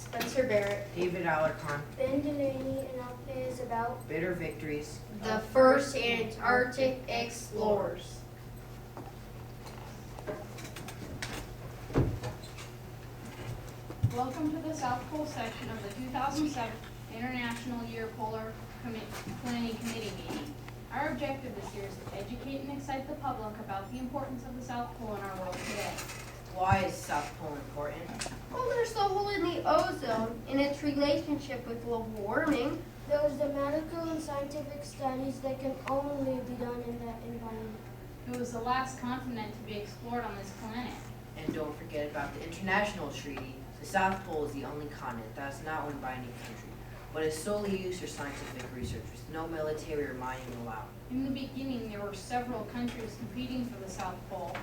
Spencer Barrett. David Alarcon. Ben Delaney, and our play is about Bitter Victories. The first Antarctic explorers. Welcome to the South Pole section of the 2007 International Year Polar Planning Committee meeting. Our objective this year is to educate and excite the public about the importance of the South Pole in our world today. Why is South Pole important? Well, there's the hole in the ozone and its relationship with global warming. those the medical and scientific studies that can only be done in that environment. It was the last continent to be explored on this planet. And don't forget about the international treaty. The South Pole is the only continent that is not owned by any country, but is solely used for scientific research with no military or mining allowed. In the beginning, there were several countries competing for the South Pole.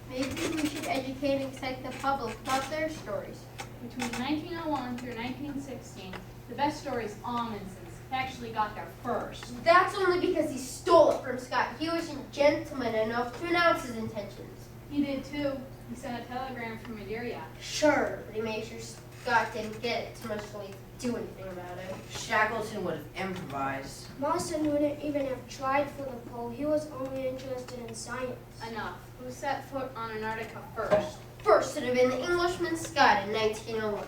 Maybe we should educate and excite the public about their stories. Between 1901 through 1916, the best story is Amundsen's actually got there first. That's only because he stole it from Scott. He wasn't gentleman enough to announce his intentions. He did too. He sent a telegram from Madeira. Sure, but he made sure Scott didn't get it too much to do anything about it. Shackleton would have improvised. Mawson wouldn't even have tried for the pole. He was only interested in science. Enough. Who set foot on Antarctica first? First, it would have been the Englishman Scott in 1901.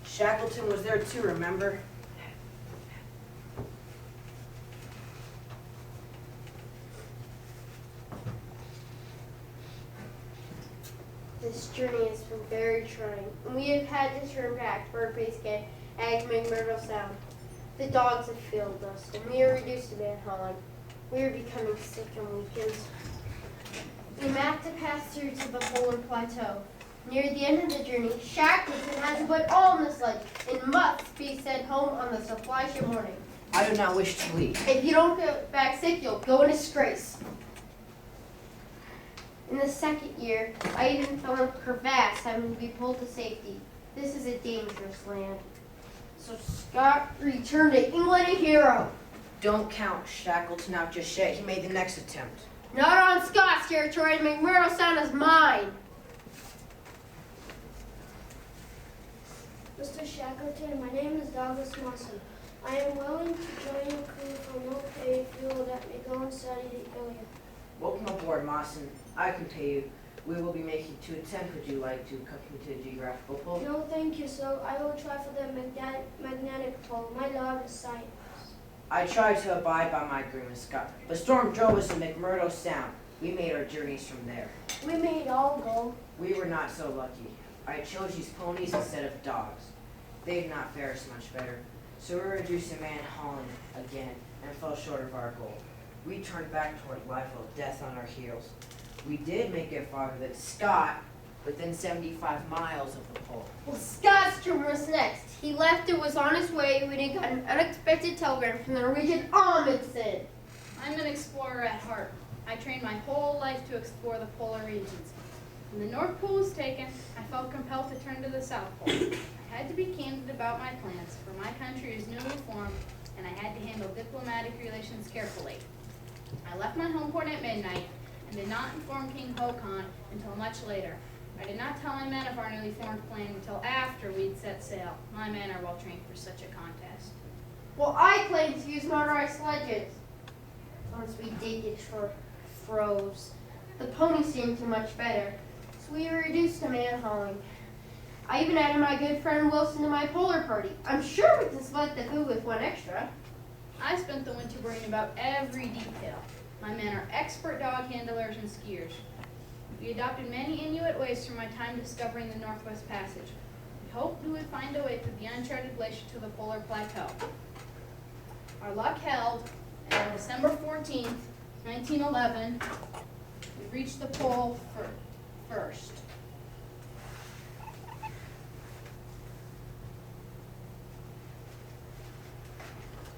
Shackleton was there too, remember? This journey has been very trying, and we have had to turn back to our base camp at McMurdo Sound. The dogs have failed us, and we are reduced to man-hauling. We are becoming sick on weekends. We map to pass through to the polar plateau. Near the end of the journey, Shackleton has to put all in the sledge and must be sent home on the supply ship morning. I do not wish to leave. If you don't get back sick, you'll go in disgrace. In the second year, I even fell in a crevasse having to be pulled to safety. This is a dangerous land. So Scott returned to England a hero. Don't count Shackleton out just yet. He made the next attempt. Not on Scott's territory, McMurdo Sound is mine. Mr. Shackleton, my name is Douglas Mawson. I am willing to join your crew for no pay if you will let me go and study the area. Welcome aboard, Mawson. I can pay you. We will be making 2 attempts. Would you like to accompany to the geographical pole? No, thank you, sir. I will try for the magnetic pole. My love is science. I tried to abide by my agreement, Scott, but storm drove us to McMurdo Sound. We made our journeys from there. We may all go. We were not so lucky. I chose these ponies instead of dogs. They did not fare us much better, so we were reduced to man-hauling again and fell short of our goal. We turned back toward life with death on our heels. We did make it farther than Scott, within 75 miles of the pole. Well, Scott's turn was next. He left and was on his way when he got an unexpected telegram from the Norwegian Amundsen. I'm an explorer at heart. I trained my whole life to explore the polar regions. When the North Pole was taken, I felt compelled to turn to the South Pole. I had to be candid about my plans, for my country is newly formed, and I had to handle diplomatic relations carefully. I left my home port at midnight and did not inform King Håkon until much later. I did not tell my men of our newly formed plan until after we'd set sail. My men are well trained for such a contest. Well, I plan to use motorized sledges. Once we did get froze, the ponies seemed too much better, so we were reduced to man-hauling. I even added my good friend Wilson to my polar party. I'm sure we can split the food with one extra. I spent the winter worrying about every detail. My men are expert dog handlers and skiers. We adopted many Inuit ways from my time discovering the Northwest Passage. We hoped we would find a way through the uncharted glacier to the polar plateau. Our luck held, and on December 14th, 1911, we reached the pole first.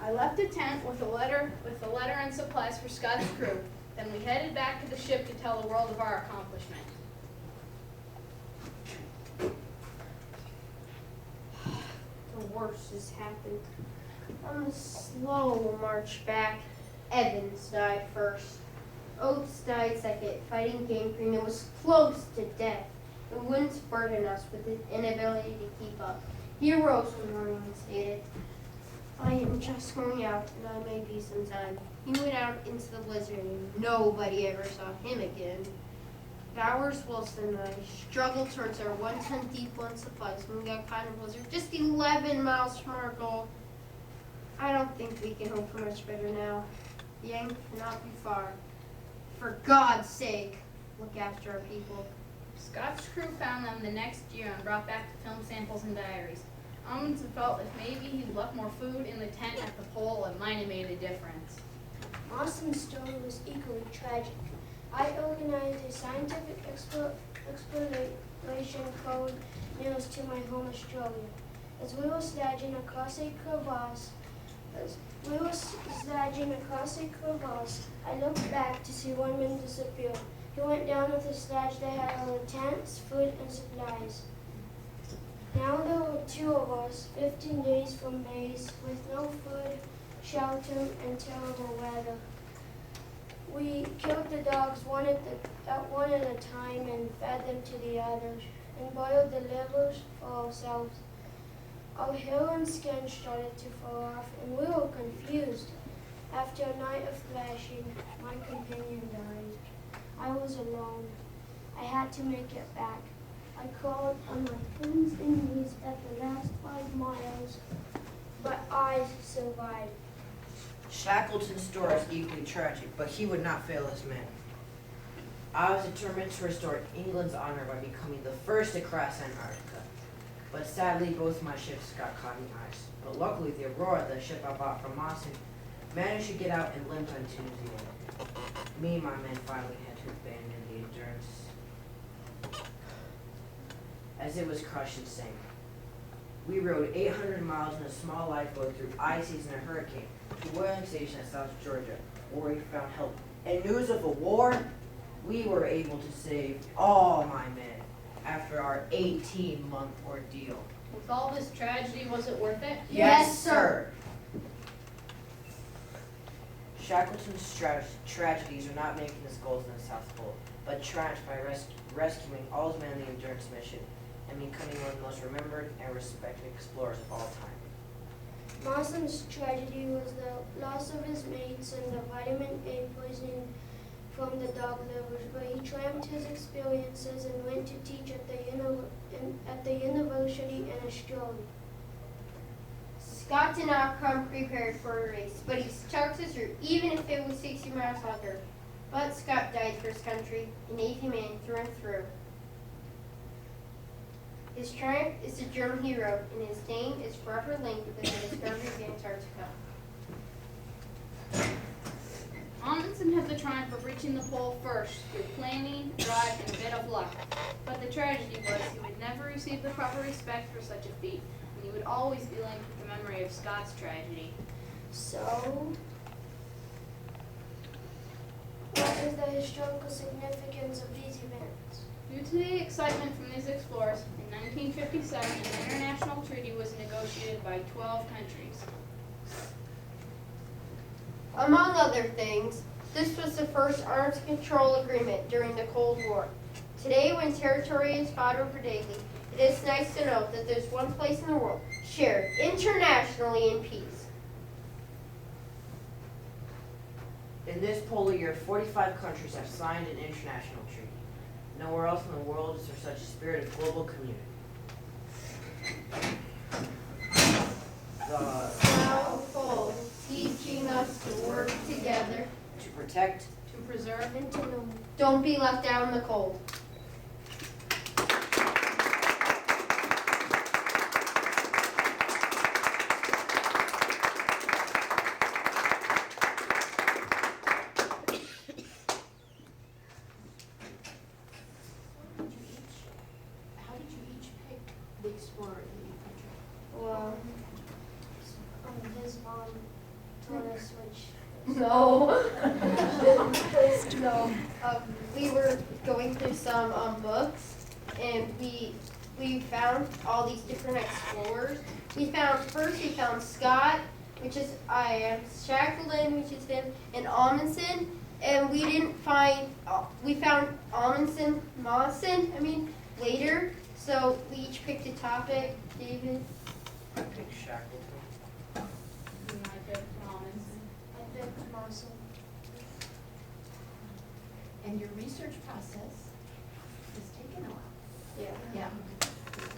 I left a tent with a letter and supplies for Scott's crew. Then we headed back to the ship to tell the world of our accomplishment. The worst has happened. On the slow march back, Evans died first. Oates died second, fighting gangrene and was close to death. The wouldn't burden us with the inability to keep up. He arose one morning and stated, I am just going out, and I may be some time. He went out into the blizzard, and nobody ever saw him again. The hours Wilson and I struggled towards our 1 ton deep one supplies when we got caught in a blizzard, just 11 miles from our goal. I don't think we can hope for much better now. The end cannot be far. For God's sake, look after our people. Scott's crew found them the next year and brought back the film samples and diaries. Amundsen felt if maybe he'd left more food in the tent at the pole, it might have made a difference. Mawson's story was equally tragic. I organized a scientific exploration code news to my home Australia. As we were sledging across a crevasse, I looked back to see one man disappear. He went down with a sledge that had all the tents, food, and supplies. Now there were 2 of us, 15 days from base, with no food, shelter, and terrible weather. We killed the dogs one at a time and fed them to the others, and boiled the livers for ourselves. Our hair and skin started to fall off, and we were confused. After a night of thrashing, my companion died. I was alone. I had to make it back. I crawled on my hands and knees at the last 5 miles, but I survived. Shackleton's story is equally tragic, but he would not fail his men. I was determined to restore England's honor by becoming the first to cross Antarctica. But sadly, both my ships got caught in ice. But luckily, the Aurora, the ship I bought from Mawson, managed to get out and limped on to New Zealand. Me and my men finally had to abandon the Endurance as it was crushed and sank. We rode 800 miles in a small lifeboat through ices and a hurricane to a whaling station in South Georgia, where we found help. And news of a war, we were able to save all my men after our 18-month ordeal. With all this tragedy, was it worth it? Yes, sir. Shackleton's tragedies are not making his goals in the South Pole, but triumphed by rescuing all his men in the Endurance mission and becoming one of the most remembered and respected explorers of all time. Mawson's tragedy was the loss of his mates and the vitamin A poisoning from the dog livers, but he triumphed his experiences and went to teach at the university in Australia. Scott did not come prepared for a race, but he stuck his through, even if it was 60 miles longer. But Scott died for his country, a Navy man through and through. His triumph is the journal he wrote, and his name is forever linked with the discovery of Antarctica. Amundsen had the triumph of reaching the pole first through planning, drive, and a bit of luck. But the tragedy was he would never receive the proper respect for such a feat, and he would always be linked with the memory of Scott's tragedy. So, what is the historical significance of these events? Due to the excitement from these explorers, in 1957, an international treaty was negotiated by 12 countries. Among other things, this was the first arms control agreement during the Cold War. Today, when territory is fought over daily, it is nice to know that there's one place in the world shared internationally in peace. In this polar year, 45 countries have signed an international treaty. Nowhere else in the world is there such a spirit of global community. The South Pole, teaching us to work together, to protect, To preserve And to know. don't be left out in the cold. How did you each pick the explorer in your country? Well, His mom told us which. no. No. We were going through some books, and we found all these different explorers. We found Scott, which is Shackleton, which is him, and Amundsen, and we didn't find. We found Mawson. later. So we each picked a topic. David. I picked Shackleton. And I picked Robinson. I picked Mossel. And your research process has taken a while. Yeah. Yeah.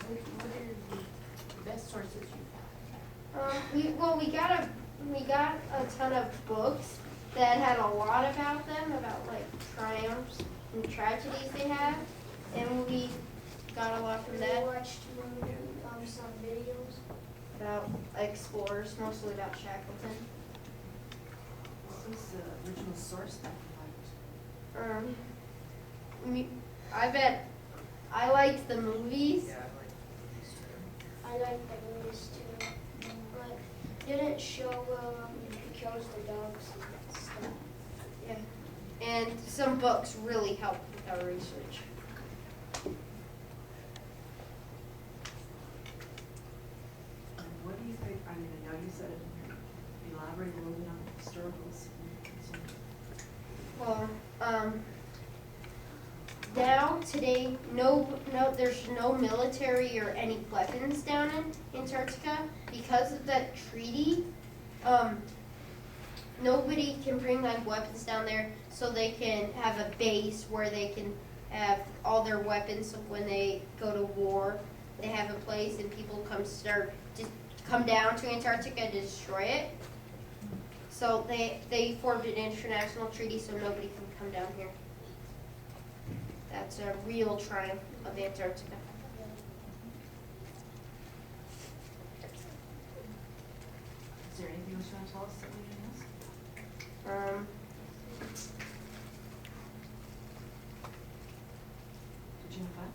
What are the best sources you've found? We got a ton of books that had a lot about them, about like triumphs and tragedies they had, and we got a lot from We that watched some videos. about explorers, mostly about Shackleton. What was the original source that you liked? I bet I liked the movies. Yeah, I like these two. I like the movies too, but didn't show he kills the dogs and stuff. And some books really helped with our research. And what do you think, I mean, I know you said it in here, elaborate a little bit on the historical significance. Well, now today, there's no military or any weapons down in Antarctica because of that treaty. Nobody can bring like weapons down there, so they can have a base where they can have all their weapons. So when they go to war, they have a place, and people come down to Antarctica to destroy it. So they formed an international treaty, so nobody can come down here. That's a real triumph of Antarctica. Is there anything else you want to tell us that we didn't ask? Did you have fun?